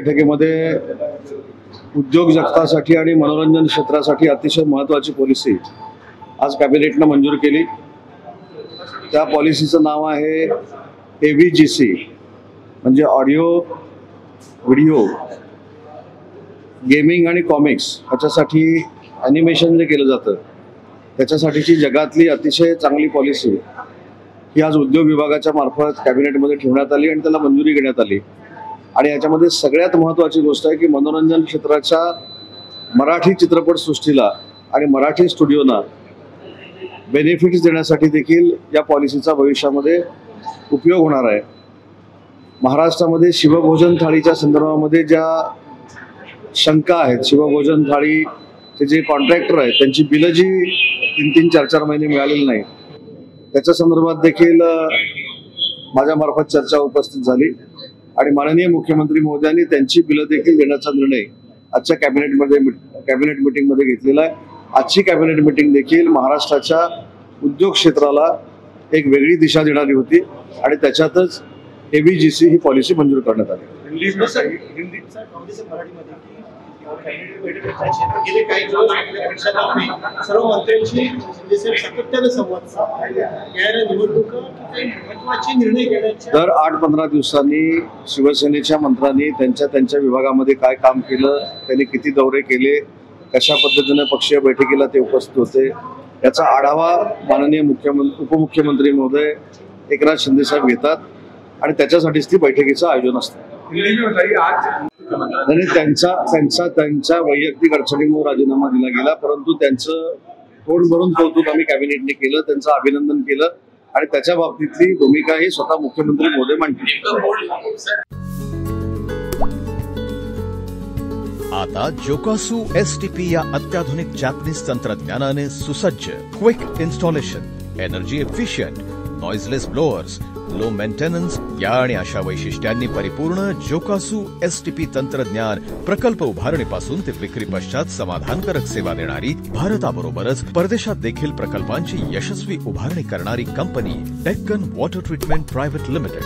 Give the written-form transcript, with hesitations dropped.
बैठकीमध्ये उद्योग जगतासाठी आणि मनोरंजन क्षेत्रासाठी अतिशय महत्त्वाची पॉलिसी आज कॅबिनेटनं मंजूर केली। त्या पॉलिसीचं नाव आहे AVGC, म्हणजे ऑडिओ व्हिडिओ गेमिंग आणि कॉमिक्स याच्यासाठी ॲनिमेशन जे केलं जातं त्याच्यासाठीची जगातली अतिशय चांगली पॉलिसी ही आज उद्योग विभागाच्या मार्फत कॅबिनेटमध्ये ठेवण्यात आली आणि त्याला मंजुरी देण्यात आली। आणि याच्यामध्ये सगळ्यात महत्त्वाची गोष्ट आहे की मनोरंजन क्षेत्राच्या मराठी चित्रपटसृष्टीला आणि मराठी स्टुडिओना बेनिफिट्स देण्यासाठी देखील या पॉलिसीचा भविष्यामध्ये उपयोग होणार आहे। महाराष्ट्रामध्ये शिवभोजन थाळीच्या संदर्भामध्ये ज्या शंका आहेत, शिवभोजन थाळीचे जे कॉन्ट्रॅक्टर आहेत त्यांची बिलं जी 3-3, 4-4 महिने मिळालेली नाही, त्याच्या संदर्भात देखील माझ्यामार्फत चर्चा उपस्थित झाली आणि माननीय मुख्यमंत्री महोदयांनी त्यांची बिलं देखील देण्याचा निर्णय आजच्या कॅबिनेट मीटिंगमध्ये घेतलेला आहे। आजची कॅबिनेट मीटिंग देखील महाराष्ट्राच्या उद्योग क्षेत्राला एक वेगळी दिशा देणारी होती आणि त्याच्यातच AVGC ही पॉलिसी मंजूर करण्यात आली। सर्व मंत्र्यांशी सातत्याने संवाद दर 8-15 दिवसांनी शिवसेनेच्या मंत्र्यांनी त्यांच्या विभागामध्ये काय काम केलं, त्यांनी किती दौरे केले, कशा पद्धतीने पक्षीय बैठकीला ते उपस्थित होते याचा आढावा माननीय उपमुख्यमंत्री महोदय एकनाथ शिंदे साहेब घेतात आणि त्याच्यासाठीच ती बैठकीचं आयोजन असतं। त्यांच्या वैयक्तिक अडचणीमुळे राजीनामा दिला गेला, परंतु त्यांचं तोंड भरून कौतुक आम्ही कॅबिनेटने केलं, त्यांचं अभिनंदन केलं आणि त्याच्या बाबतीतली भूमिका ही स्वतः मुख्यमंत्री महोदय मांडतील। आता जोकासू STP या अत्याधुनिक जॅपनीज तंत्रज्ञानाने सुसज्ज quick installation, energy efficient, noiseless blowers, low maintenance या आणि अशा वैशिष्ट्यांनी परिपूर्ण जोकासू STP तंत्रज्ञान प्रकल्प उभारणीपासून ते विक्री पश्चात समाधानकारक सेवा देणारी, भारताबरोबरच परदेशात देखील प्रकल्पांची यशस्वी उभारणी करणारी company Deccan water treatment private limited.